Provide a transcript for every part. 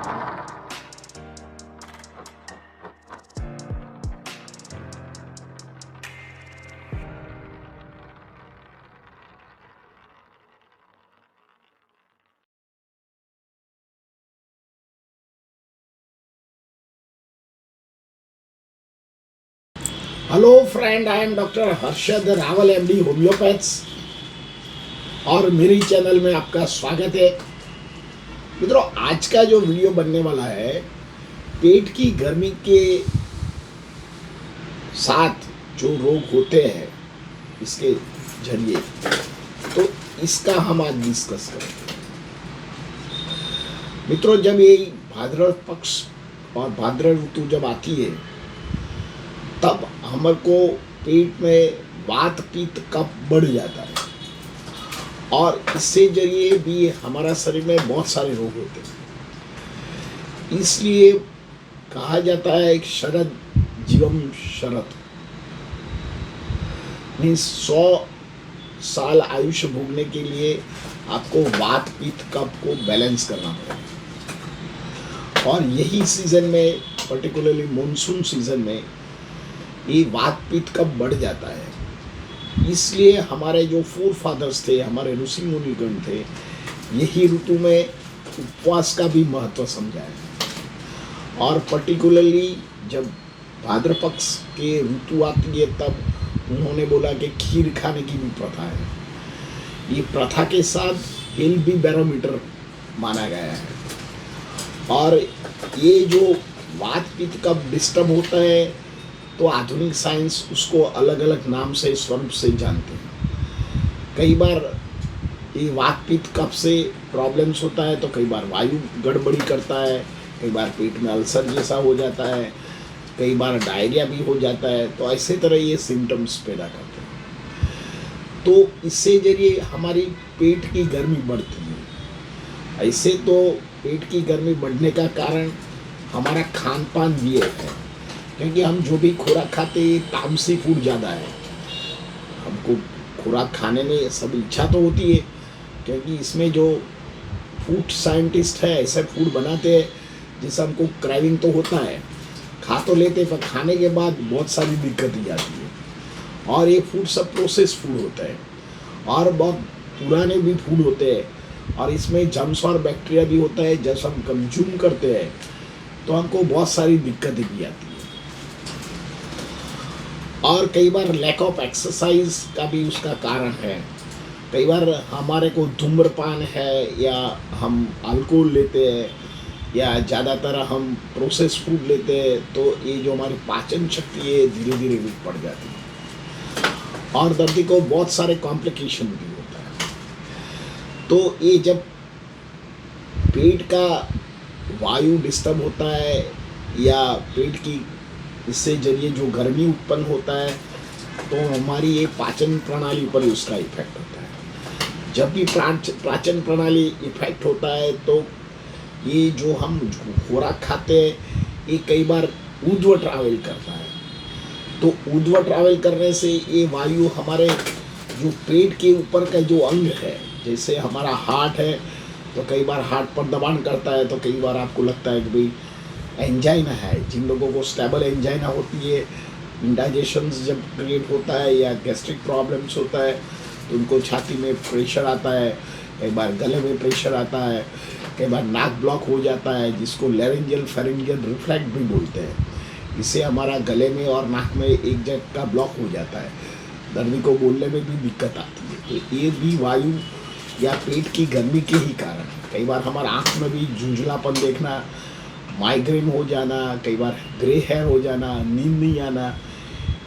Hello friend, I am doctor Harshad Rawal, MD homeopaths, और मेरी channel में आपका स्वागत है। मित्रों, आज का जो वीडियो बनने वाला है पेट की गर्मी के साथ जो रोग होते हैं इसके जरिए, तो इसका हम आज डिस्कस करेंगे। मित्रों, जब ये भाद्रव पक्ष और भाद्रव ऋतु जब आती है तब हमारे को पेट में वात पित्त कफ बढ़ जाता है और इससे जरिए भी हमारा शरीर में बहुत सारे रोग होते हैं। इसलिए कहा जाता है एक शरद जीवम शरद, मीन्स 100 साल आयुष्य भोगने के लिए आपको वात पित्त कफ को बैलेंस करना पड़ेगा। और यही सीजन में, पर्टिकुलरली मॉनसून सीजन में, ये वात पित्त कफ बढ़ जाता है। इसलिए हमारे जो फोर फादर्स थे, हमारे ऋषि मुनिगण थे, यही ऋतु में उपवास का भी महत्व समझाया। और पर्टिकुलरली जब भाद्र पक्ष के ऋतु आती है तब उन्होंने बोला कि खीर खाने की भी प्रथा है। ये प्रथा के साथ हिल भी बैरोमीटर माना गया है। और ये जो वात पित्त कफ डिस्टर्ब होता है तो आधुनिक साइंस उसको अलग अलग नाम से, स्वरूप से जानते हैं। कई बार ये वात पित्त कफ से प्रॉब्लम्स होता है तो कई बार वायु गड़बड़ी करता है, कई बार पेट में अल्सर जैसा हो जाता है, कई बार डायरिया भी हो जाता है। तो ऐसे तरह ये सिम्टम्स पैदा करते हैं। तो इससे जरिए हमारी पेट की गर्मी बढ़ती है। ऐसे तो पेट की गर्मी बढ़ने का कारण हमारा खान पान भी है, क्योंकि हम जो भी खुराक खाते हैं तामसी फूड ज़्यादा है। हमको खुराक खाने में सब इच्छा तो होती है, क्योंकि इसमें जो फूड साइंटिस्ट है ऐसे फूड बनाते हैं जिससे हमको क्रेविंग तो होता है, खा तो लेते पर खाने के बाद बहुत सारी दिक्कत ही आती है। और ये फूड सब प्रोसेस फूड होता है और बहुत पुराने भी फूड होते हैं और इसमें जर्म्स और बैक्टीरिया भी होता है। जब हम कंज्यूम करते हैं तो हमको बहुत सारी दिक्कतें भी आती है। और कई बार लैक ऑफ एक्सरसाइज का भी उसका कारण है। कई बार हमारे को धूम्रपान है या हम अल्कोहल लेते हैं या ज़्यादातर हम प्रोसेस फूड लेते हैं, तो ये जो हमारी पाचन शक्ति है धीरे धीरे वीक पड़ जाती है और दर्दी को बहुत सारे कॉम्प्लिकेशन भी होता है। तो ये जब पेट का वायु डिस्टर्ब होता है या पेट की इससे जरिए जो गर्मी उत्पन्न होता है तो हमारी ये पाचन प्रणाली पर उसका इफेक्ट होता है। जब भी पाचन प्रणाली इफेक्ट होता है तो ये जो हम खुराक खाते हैं ये कई बार ऊर्ध्व ट्रैवल करता है। तो ऊर्ध्व ट्रैवल करने से ये वायु हमारे जो पेट के ऊपर का जो अंग है, जैसे हमारा हार्ट है तो कई बार हार्ट पर दबान करता है, तो कई बार आपको लगता है कि भाई एंजाइना है। जिन लोगों को स्टेबल एंजाइना होती है, इंडाइजेशन जब क्रिएट होता है या गैस्ट्रिक प्रॉब्लम्स होता है तो उनको छाती में प्रेशर आता है, कई बार गले में प्रेशर आता है, कई बार नाक ब्लॉक हो जाता है जिसको लैरिंजियल फेरिंजियल रिफ्लैक्स भी बोलते हैं। इससे हमारा गले में और नाक में एक जगह का ब्लॉक हो जाता है, दर्दी को बोलने में भी दिक्कत आती है। तो ये भी वायु या पेट की गर्मी के ही कारण है। कई बार हमारा आँख में भी झुंझलापन देखना, माइग्रेन हो जाना, कई बार ग्रे हेयर हो जाना, नींद नहीं आना,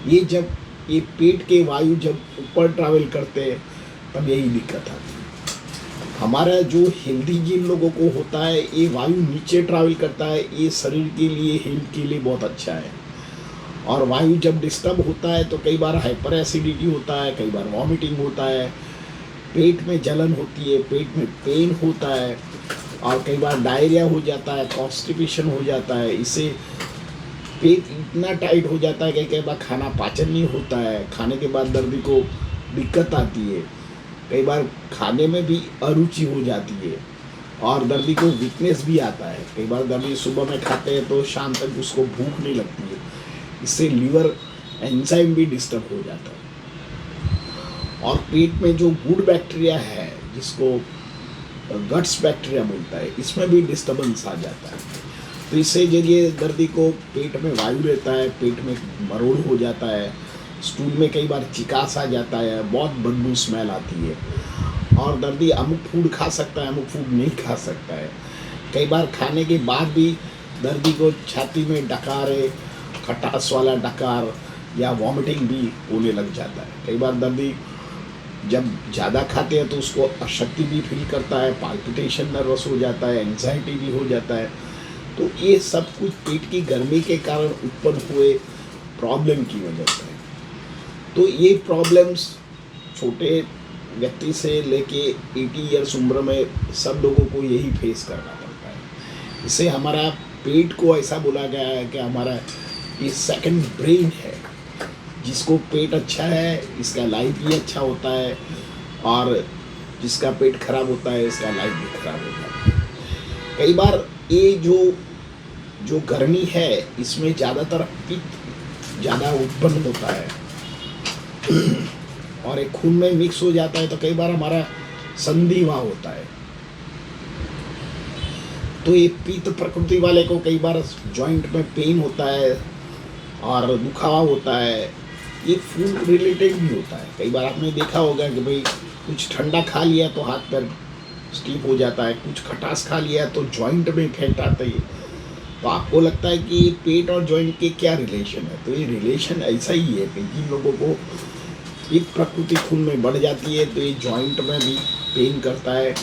ये जब ये पेट के वायु जब ऊपर ट्रैवल करते हैं तब यही दिक्कत आती है। हमारा जो हेल्दी जिन लोगों को होता है ये वायु नीचे ट्रैवल करता है, ये शरीर के लिए, हेल्थ के लिए बहुत अच्छा है। और वायु जब डिस्टर्ब होता है तो कई बार हाइपर एसिडिटी होता है, कई बार वॉमिटिंग होता है, पेट में जलन होती है, पेट में पेन होता है और कई बार डायरिया हो जाता है, कॉन्स्टिपेशन हो जाता है। इससे पेट इतना टाइट हो जाता है कि कई बार खाना पाचन नहीं होता है, खाने के बाद दर्दी को दिक्कत आती है, कई बार खाने में भी अरुचि हो जाती है और दर्दी को वीकनेस भी आता है। कई बार दर्दी सुबह में खाते हैं तो शाम तक उसको भूख नहीं लगती है, इससे लीवर एंजाइम भी डिस्टर्ब हो जाता है। और पेट में जो गुड बैक्टीरिया है, जिसको गट्स बैक्टीरिया बोलता है, इसमें भी डिस्टर्बेंस आ जाता है। तो इससे जरिए दर्दी को पेट में वायु रहता है, पेट में मरोड़ हो जाता है, स्टूल में कई बार चिकास आ जाता है, बहुत बदबू स्मेल आती है। और दर्दी अमुक फूड खा सकता है, अमुक फूड नहीं खा सकता है। कई बार खाने के बाद भी दर्दी को छाती में डकारे, खटास वाला डकार या वॉमिटिंग भी होने लग जाता है। कई बार दर्दी जब ज़्यादा खाते हैं तो उसको अशक्ति भी फील करता है, पाल्पिटेशन नर्वस हो जाता है, एंजाइटी भी हो जाता है। तो ये सब कुछ पेट की गर्मी के कारण उत्पन्न हुए प्रॉब्लम की वजह से है। तो ये प्रॉब्लम्स छोटे व्यक्ति से लेके 80 ईयर्स उम्र में सब लोगों को यही फेस करना पड़ता है। इससे हमारा पेट को ऐसा बोला गया है कि हमारा ये सेकंड ब्रेन है। जिसको पेट अच्छा है, इसका लाइफ भी अच्छा होता है, और जिसका पेट खराब होता है, इसका लाइफ भी खराब होता है। कई बार ये जो गर्मी है, इसमें ज़्यादातर पित्त ज़्यादा उत्पन्न होता है और एक खून में मिक्स हो जाता है, तो कई बार हमारा संधिवा होता है। तो ये पित्त प्रकृति वाले को कई बार जॉइंट में पेन होता है और दुखावा होता है। ये फूड रिलेटेड भी होता है। कई बार आपने देखा होगा कि भाई कुछ ठंडा खा लिया तो हाथ पैर स्टीप हो जाता है, कुछ खटास खा लिया तो जॉइंट में इफेक्ट आता है। तो आपको लगता है कि ये पेट और जॉइंट के क्या रिलेशन है? तो ये रिलेशन ऐसा ही है कि जिन लोगों को एक प्रकृति खून में बढ़ जाती है तो ये जॉइंट में भी पेन करता है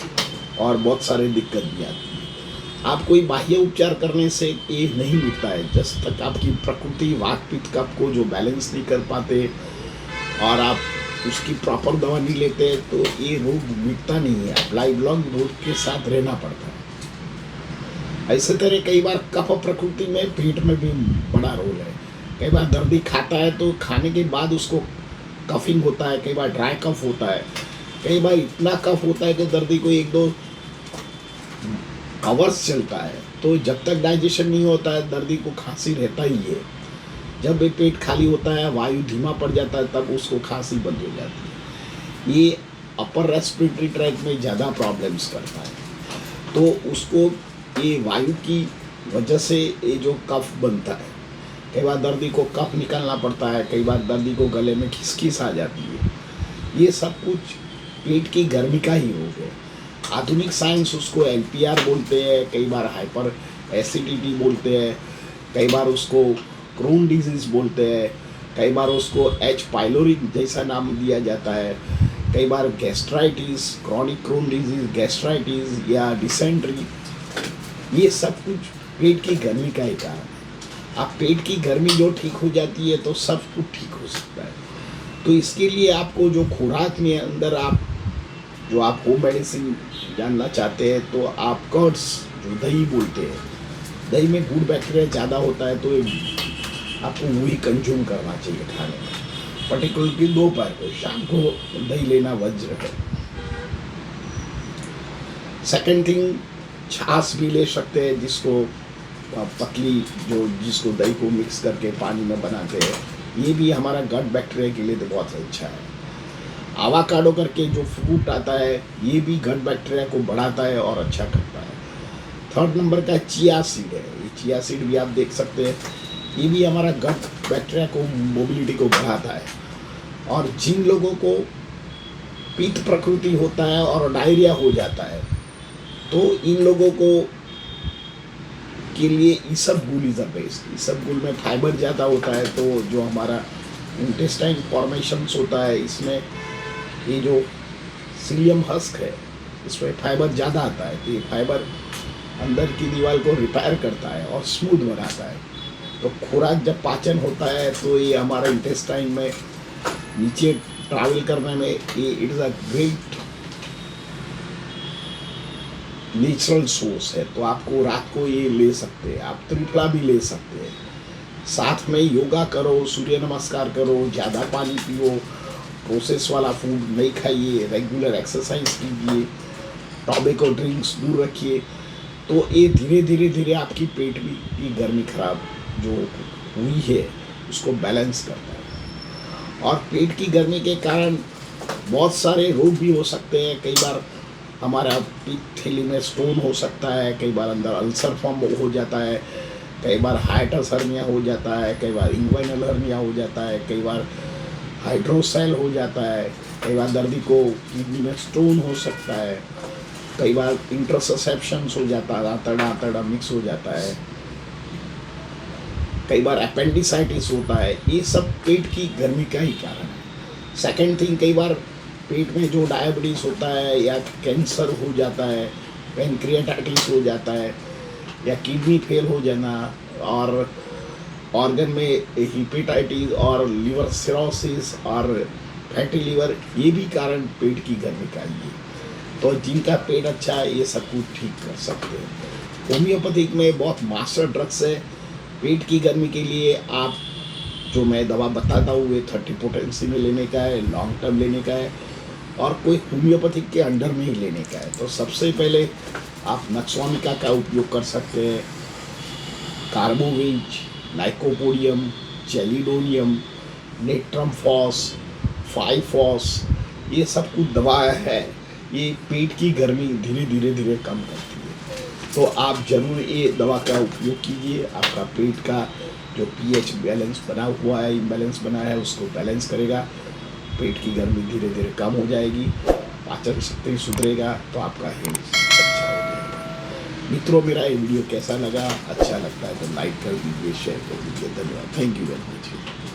और बहुत सारे दिक्कत भी आती है। आप कोई बाह्य उपचार करने से ये नहीं मिटता है। जब तक आपकी प्रकृति वात पित्त कफ को जो बैलेंस नहीं कर पाते और आप उसकी प्रॉपर दवा नहीं लेते तो ये रोग मिटता नहीं है। आप लाइफ लॉन्ग रोग के साथ रहना पड़ता है। ऐसे तरह कई बार कफ प्रकृति में पेट में भी बड़ा रोल है। कई बार दर्दी खाता है तो खाने के बाद उसको कफिंग होता है, कई बार ड्राई कफ होता है, कई बार इतना कफ होता है कि दर्दी को 1-2 आवर्स चलता है। तो जब तक डाइजेशन नहीं होता है दर्दी को खांसी रहता ही है। जब ये पेट खाली होता है, वायु धीमा पड़ जाता है, तब उसको खांसी बंद हो जाती है। ये अपर रेस्पिरेटरी ट्रैक्ट में ज़्यादा प्रॉब्लम्स करता है। तो उसको ये वायु की वजह से ये जो कफ बनता है, कई बार दर्दी को कफ निकालना पड़ता है, कई बार दर्दी को गले में खिसखिस आ जाती है। ये सब कुछ पेट की गर्मी का ही रोग है। आधुनिक साइंस उसको LPR बोलते हैं, कई बार हाइपर एसिडिटी बोलते हैं, कई बार उसको क्रोन डिजीज़ बोलते हैं, कई बार उसको H पाइलोरी जैसा नाम दिया जाता है, कई बार gastritis, chronic Crohn disease, gastritis या डिसेंट्री। ये सब कुछ पेट की गर्मी का ही कारण है। आप पेट की गर्मी जो ठीक हो जाती है तो सब कुछ ठीक हो सकता है। तो इसके लिए आपको जो खुराक में अंदर आप होम मेडिसिन जानना चाहते हैं तो आप कर्ड्स, जो दही बोलते हैं, दही में गुड बैक्टीरिया ज़्यादा होता है तो आपको वही कंज्यूम करना चाहिए खाने में। पर्टिकुलरली दोपहर को, शाम को दही लेना वज्र है। सेकेंड थिंग, छाछ भी ले सकते हैं, जिसको पतली जिसको दही को मिक्स करके पानी में बनाते हैं। ये भी हमारा गट बैक्टीरिया के लिए तो बहुत अच्छा है। आवाकाडो करके जो फ्रूट आता है, ये भी गट बैक्टीरिया को बढ़ाता है और अच्छा करता है। थर्ड नंबर का चिया सीड है। ये चिया सीड भी आप देख सकते हैं, ये भी हमारा गट बैक्टीरिया को, मोबिलिटी को बढ़ाता है। और जिन लोगों को पित्त प्रकृति होता है और डायरिया हो जाता है, तो इन लोगों को के लिए isabgol is the best. Isabgol में फाइबर ज़्यादा होता है, तो जो हमारा इंटेस्टाइन फॉर्मेशंस होता है, इसमें ये जो सीलियम हस्क है, इसमें फाइबर ज़्यादा आता है। तो ये फाइबर अंदर की दीवार को रिपेयर करता है और स्मूथ बनाता है। तो खुराक जब पाचन होता है तो ये हमारा इंटेस्टाइन में नीचे ट्रैवल करने में ये it is a great natural source है। तो आपको रात को ये ले सकते हैं, आप त्रिफला भी ले सकते हैं। साथ में योगा करो, सूर्य नमस्कार करो, ज़्यादा पानी पियो, प्रोसेस वाला फूड नहीं खाइए, रेगुलर एक्सरसाइज कीजिए। टॉबैको ड्रिंक्स दूर रखिए। तो ये धीरे धीरे धीरे आपकी पेट भी की गर्मी खराब जो हुई है उसको बैलेंस करता है। और पेट की गर्मी के कारण बहुत सारे रोग भी हो सकते हैं। कई बार हमारा पित्त थैली में स्टोन हो सकता है, कई बार अंदर अल्सर फॉर्म हो जाता है, कई बार हाइटस हर्निया हो जाता है, कई बार इंग्वाइनल हर्निया हो जाता है, कई बार हाइड्रोसेल हो जाता है, कई बार दर्दी को किडनी में स्टोन हो सकता है, कई बार इंटरसेप्शन हो जाता है, आंतड़ा आंतड़ा मिक्स हो जाता है, कई बार अपेंडिसाइटिस होता है। ये सब पेट की गर्मी का ही कारण है। सेकंड थिंग, कई बार पेट में जो डायबिटीज़ होता है या कैंसर हो जाता है, पेनक्रियाटाइटिस हो जाता है या किडनी फेल हो जाना और ऑर्गन में हिपेटाइटिस और लिवर सिरोसिस और फैटी लिवर, ये भी कारण पेट की गर्मी का ही है। तो जिनका पेट अच्छा है ये सब कुछ ठीक कर सकते हैं। होम्योपैथिक में बहुत मास्टर ड्रग्स है पेट की गर्मी के लिए। आप जो मैं दवा बताता हूँ वे 30 पोटेंसी में लेने का है, लॉन्ग टर्म लेने का है और कोई होम्योपैथिक के अंडर में ही लेने का है। तो सबसे पहले आप नक्सवामिका का उपयोग कर सकते हैं, carbo veg, lycopodium, chelidonium, natrum phos, 5-फॉस, ये सब कुछ दवाएं है। ये पेट की गर्मी धीरे धीरे कम करती है। तो आप जरूर ये दवा का उपयोग कीजिए। आपका पेट का जो पीएच बैलेंस बना हुआ है, इम्बैलेंस बना है, उसको बैलेंस करेगा। पेट की गर्मी धीरे धीरे कम हो जाएगी, पाचन शक्ति सुधरेगा, तो आपका हेल्थ अच्छा हो जाएगा। मित्रों, मेरा ये वीडियो कैसा लगा? अच्छा लगता है तो लाइक कर दीजिए, शेयर कर दीजिए। धन्यवाद। Thank you very much.